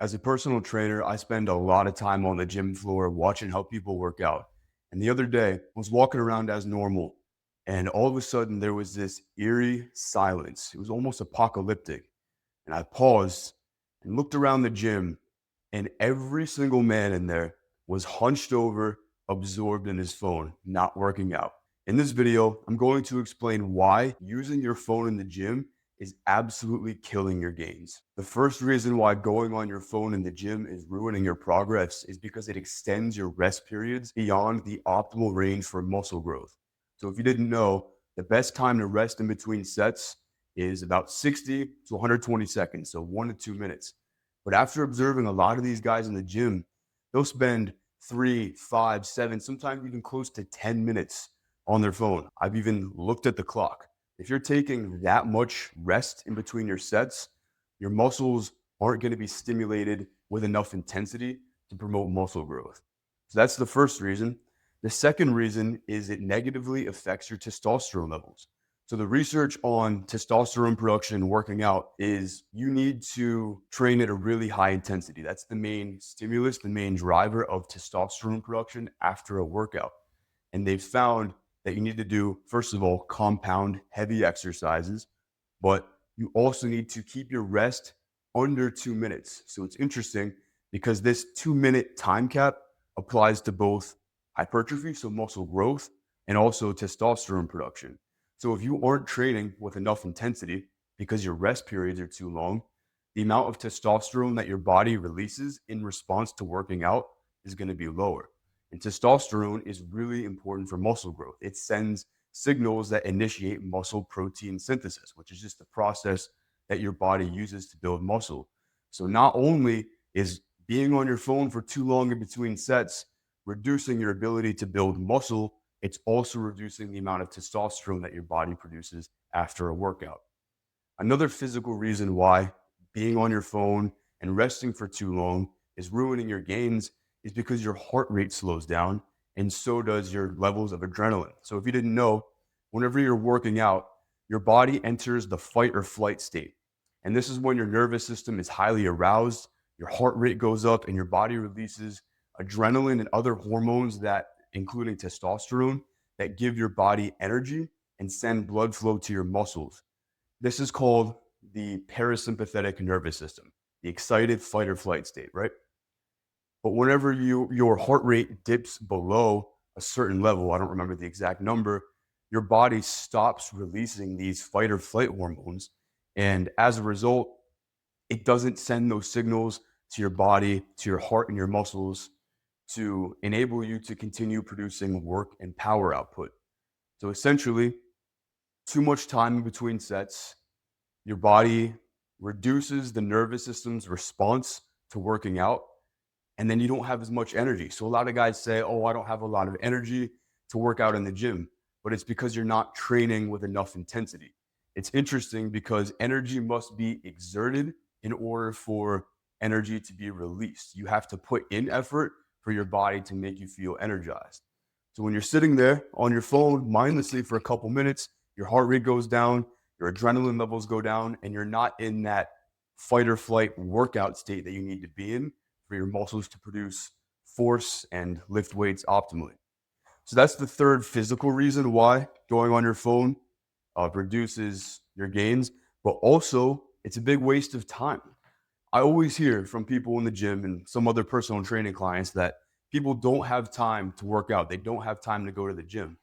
As a personal trainer, I spend a lot of time on the gym floor watching how people work out. And the other day, I was walking around as normal, and all of a sudden, there was this eerie silence. It was almost apocalyptic. And I paused and looked around the gym, and every single man in there was hunched over, absorbed in his phone, not working out. In this video, I'm going to explain why using your phone in the gym is absolutely killing your gains. The first reason why going on your phone in the gym is ruining your progress is because it extends your rest periods beyond the optimal range for muscle growth. So if you didn't know, the best time to rest in between sets is about 60 to 120 seconds, so 1 to 2 minutes. But after observing a lot of these guys in the gym, they'll spend 3, 5, 7, sometimes even close to 10 minutes on their phone. I've even looked at the clock. If you're taking that much rest in between your sets, your muscles aren't going to be stimulated with enough intensity to promote muscle growth. So that's the first reason. The second reason is it negatively affects your testosterone levels. So the research on testosterone production and working out is you need to train at a really high intensity. That's the main stimulus, the main driver of testosterone production after a workout. And they've found that you need to do, first of all, compound heavy exercises, but you also need to keep your rest under 2 minutes. So it's interesting because this 2 minute time cap applies to both hypertrophy, so muscle growth, and also testosterone production. So if you aren't training with enough intensity because your rest periods are too long, the amount of testosterone that your body releases in response to working out is going to be lower. And testosterone is really important for muscle growth. It sends signals that initiate muscle protein synthesis, which is just the process that your body uses to build muscle. So not only is being on your phone for too long in between sets reducing your ability to build muscle, it's also reducing the amount of testosterone that your body produces after a workout. Another physical reason why being on your phone and resting for too long is ruining your gains is because your heart rate slows down and so does your levels of adrenaline. So if you didn't know, whenever you're working out, your body enters the fight or flight state. And this is when your nervous system is highly aroused, your heart rate goes up, and your body releases adrenaline and other hormones that, including testosterone, that give your body energy and send blood flow to your muscles. This is called the parasympathetic nervous system, the excited fight or flight state, right? But whenever your heart rate dips below a certain level, I don't remember the exact number, your body stops releasing these fight or flight hormones. And as a result, it doesn't send those signals to your body, to your heart and your muscles to enable you to continue producing work and power output. So essentially, too much time in between sets, your body reduces the nervous system's response to working out, and then you don't have as much energy. So a lot of guys say, "Oh, I don't have a lot of energy to work out in the gym," but it's because you're not training with enough intensity. It's interesting because energy must be exerted in order for energy to be released. You have to put in effort for your body to make you feel energized. So when you're sitting there on your phone mindlessly for a couple minutes, your heart rate goes down, your adrenaline levels go down, and you're not in that fight or flight workout state that you need to be in for your muscles to produce force and lift weights optimally. So that's the third physical reason why going on your phone reduces your gains, but also it's a big waste of time. I always hear from people in the gym and some other personal training clients that people don't have time to work out. They don't have time to go to the gym.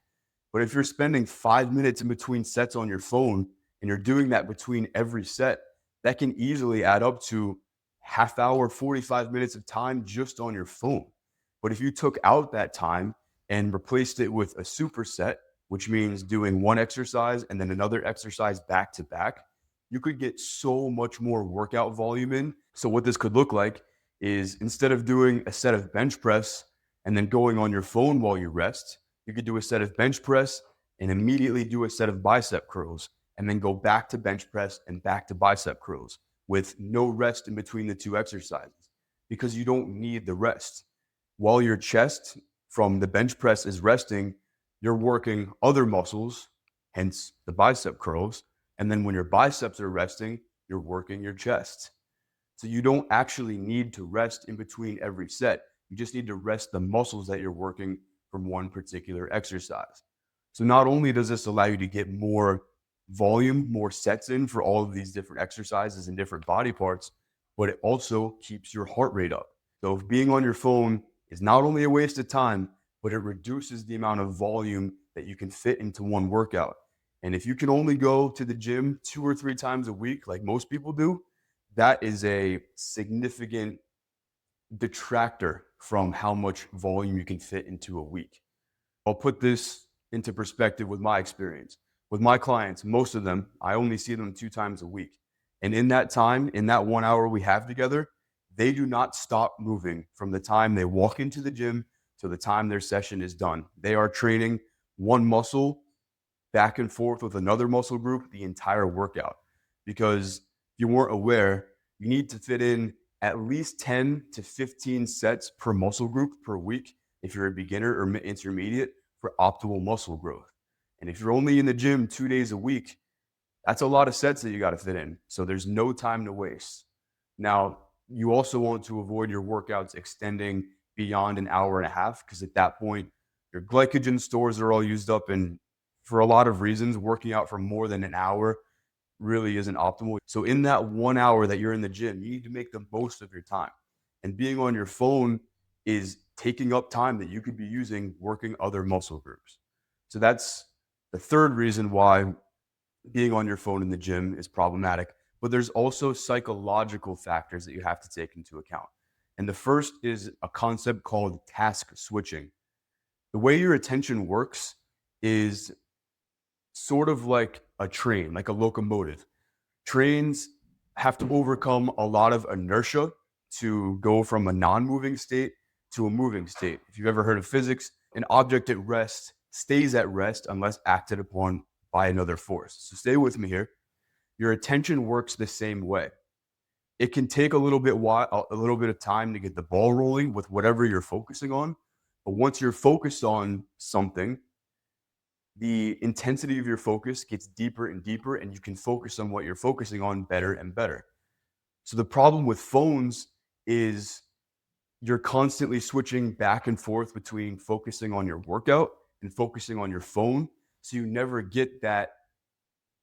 But if you're spending 5 minutes in between sets on your phone and you're doing that between every set, that can easily add up to half hour, 45 minutes of time just on your phone. But if you took out that time and replaced it with a superset, which means doing one exercise and then another exercise back to back, you could get so much more workout volume in. So what this could look like is instead of doing a set of bench press and then going on your phone while you rest, you could do a set of bench press and immediately do a set of bicep curls and then go back to bench press and back to bicep curls with no rest in between the two exercises because you don't need the rest. While your chest from the bench press is resting, you're working other muscles, hence the bicep curls. And then when your biceps are resting, you're working your chest. So you don't actually need to rest in between every set. You just need to rest the muscles that you're working from one particular exercise. So not only does this allow you to get more volume, more sets in for all of these different exercises and different body parts, but it also keeps your heart rate up. So if being on your phone is not only a waste of time, but it reduces the amount of volume that you can fit into one workout. And if you can only go to the gym 2 or 3 times a week, like most people do, that is a significant detractor from how much volume you can fit into a week. I'll put this into perspective with my experience. With my clients, most of them, I only see them 2 times a week. And in that time, in that 1 hour we have together, they do not stop moving from the time they walk into the gym to the time their session is done. They are training one muscle back and forth with another muscle group the entire workout. Because if you weren't aware, you need to fit in at least 10 to 15 sets per muscle group per week if you're a beginner or intermediate for optimal muscle growth. And if you're only in the gym 2 days a week, that's a lot of sets that you got to fit in. So there's no time to waste. Now, you also want to avoid your workouts extending beyond an hour and a half because at that point, your glycogen stores are all used up. And for a lot of reasons, working out for more than an hour really isn't optimal. So, in that 1 hour that you're in the gym, you need to make the most of your time. And being on your phone is taking up time that you could be using working other muscle groups. So, that's the third reason why being on your phone in the gym is problematic, but there's also psychological factors that you have to take into account. And the first is a concept called task switching. The way your attention works is sort of like a train, like a locomotive. Trains have to overcome a lot of inertia to go from a non moving state to a moving state. If you've ever heard of physics, an object at rest stays at rest unless acted upon by another force. So stay with me here. Your attention works the same way. It can take a little bit of time to get the ball rolling with whatever you're focusing on, but once you're focused on something, the intensity of your focus gets deeper and deeper, and you can focus on what you're focusing on better and better. So the problem with phones is you're constantly switching back and forth between focusing on your workout and focusing on your phone. So you never get that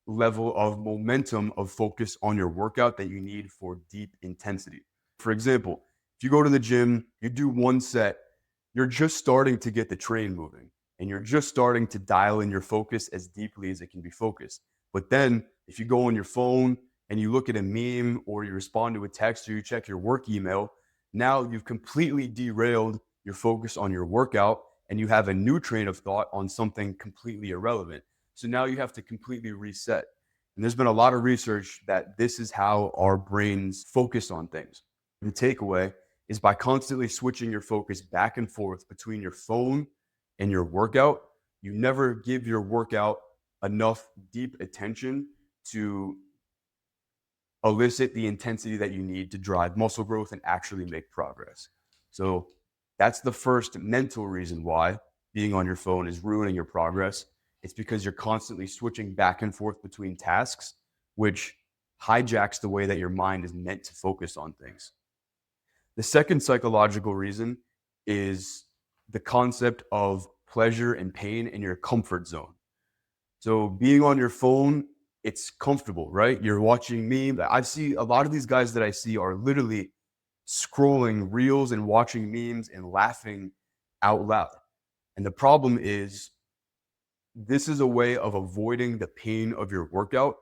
level of momentum of focus on your workout that you need for deep intensity. For example, if you go to the gym, you do one set, you're just starting to get the train moving and you're just starting to dial in your focus as deeply as it can be focused. But then if you go on your phone and you look at a meme or you respond to a text or you check your work email, now you've completely derailed your focus on your workout and you have a new train of thought on something completely irrelevant. So now you have to completely reset. And there's been a lot of research that this is how our brains focus on things. The takeaway is by constantly switching your focus back and forth between your phone and your workout, you never give your workout enough deep attention to elicit the intensity that you need to drive muscle growth and actually make progress. So that's the first mental reason why being on your phone is ruining your progress. It's because you're constantly switching back and forth between tasks, which hijacks the way that your mind is meant to focus on things. The second psychological reason is the concept of pleasure and pain in your comfort zone. So being on your phone, it's comfortable, right? You're watching memes. I see a lot of these guys that I see are literally scrolling reels and watching memes and laughing out loud. And the problem is this is a way of avoiding the pain of your workout,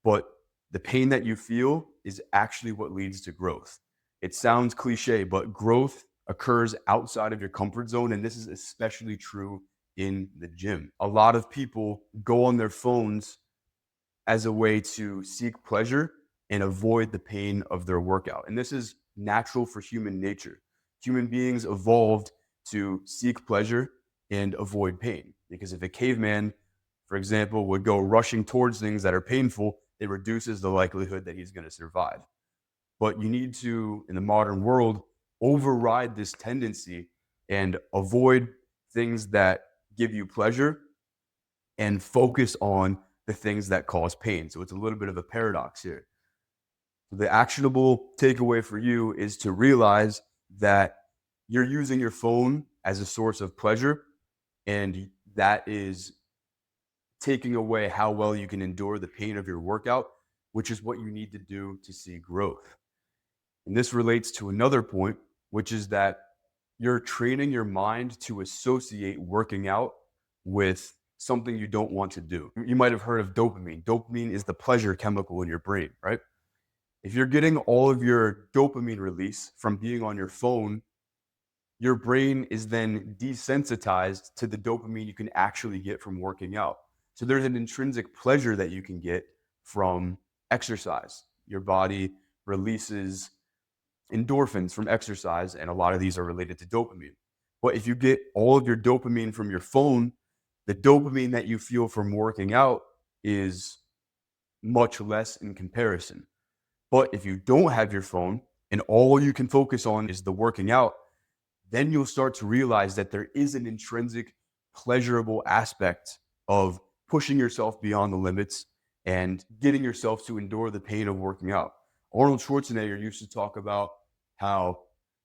but the pain that you feel is actually what leads to growth. It sounds cliche, but growth occurs outside of your comfort zone. And this is especially true in the gym. A lot of people go on their phones as a way to seek pleasure and avoid the pain of their workout. And this is natural for human nature. Human beings evolved to seek pleasure and avoid pain. Because if a caveman, for example, would go rushing towards things that are painful, it reduces the likelihood that he's going to survive. But you need to, in the modern world, override this tendency and avoid things that give you pleasure and focus on the things that cause pain. So it's a little bit of a paradox here. The actionable takeaway for you is to realize that you're using your phone as a source of pleasure, and that is taking away how well you can endure the pain of your workout, which is what you need to do to see growth. And this relates to another point, which is that you're training your mind to associate working out with something you don't want to do. You might have heard of dopamine. Dopamine is the pleasure chemical in your brain, right? If you're getting all of your dopamine release from being on your phone, your brain is then desensitized to the dopamine you can actually get from working out. So there's an intrinsic pleasure that you can get from exercise. Your body releases endorphins from exercise, and a lot of these are related to dopamine. But if you get all of your dopamine from your phone, the dopamine that you feel from working out is much less in comparison. But if you don't have your phone and all you can focus on is the working out, then you'll start to realize that there is an intrinsic pleasurable aspect of pushing yourself beyond the limits and getting yourself to endure the pain of working out. Arnold Schwarzenegger used to talk about how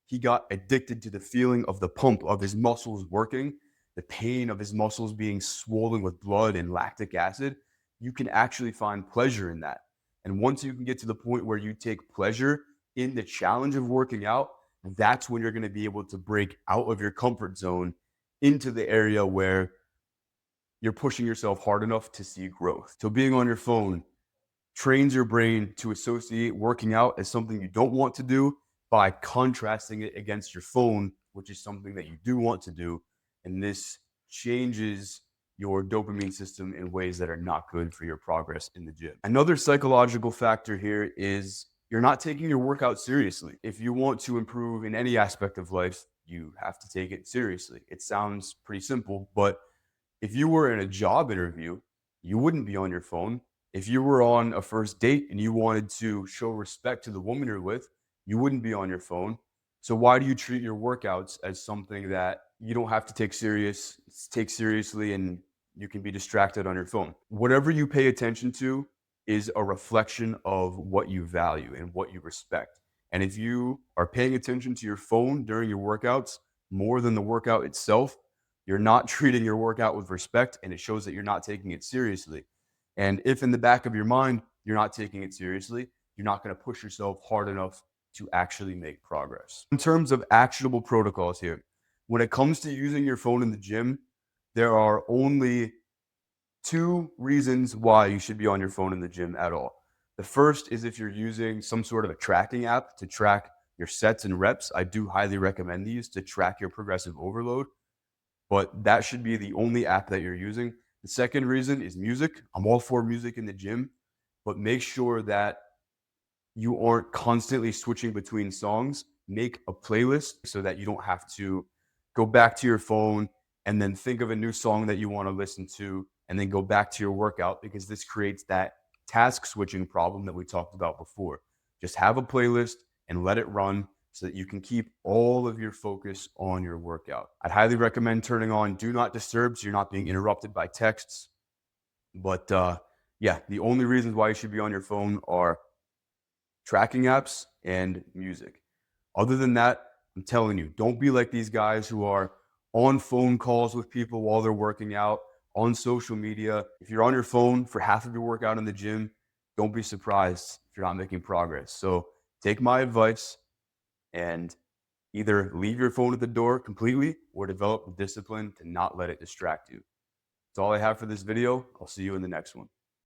he got addicted to the feeling of the pump of his muscles working, the pain of his muscles being swollen with blood and lactic acid. You can actually find pleasure in that. And once you can get to the point where you take pleasure in the challenge of working out, that's when you're going to be able to break out of your comfort zone into the area where you're pushing yourself hard enough to see growth. So being on your phone trains your brain to associate working out as something you don't want to do by contrasting it against your phone, which is something that you do want to do. And this changes your dopamine system in ways that are not good for your progress in the gym. Another psychological factor here is you're not taking your workout seriously. If you want to improve in any aspect of life, you have to take it seriously. It sounds pretty simple, but if you were in a job interview, you wouldn't be on your phone. If you were on a first date and you wanted to show respect to the woman you're with, you wouldn't be on your phone. So why do you treat your workouts as something that you don't have to take seriously and you can be distracted on your phone? Whatever you pay attention to is a reflection of what you value and what you respect. And if you are paying attention to your phone during your workouts more than the workout itself, you're not treating your workout with respect, and it shows that you're not taking it seriously. And if in the back of your mind, you're not taking it seriously, you're not going to push yourself hard enough to actually make progress. In terms of actionable protocols here, when it comes to using your phone in the gym, there are only two reasons why you should be on your phone in the gym at all. The first is if you're using some sort of a tracking app to track your sets and reps. I do highly recommend these to track your progressive overload, but that should be the only app that you're using. The second reason is music. I'm all for music in the gym, but make sure that you aren't constantly switching between songs. Make a playlist so that you don't have to go back to your phone and then think of a new song that you want to listen to and then go back to your workout, because this creates that task switching problem that we talked about before. Just have a playlist and let it run so that you can keep all of your focus on your workout. I'd highly recommend turning on Do Not Disturb so you're not being interrupted by texts. But yeah, the only reasons why you should be on your phone are tracking apps and music. Other than that, I'm telling you, don't be like these guys who are on phone calls with people while they're working out, on social media. If you're on your phone for half of your workout in the gym, don't be surprised if you're not making progress. So take my advice and either leave your phone at the door completely or develop the discipline to not let it distract you. That's all I have for this video. I'll see you in the next one.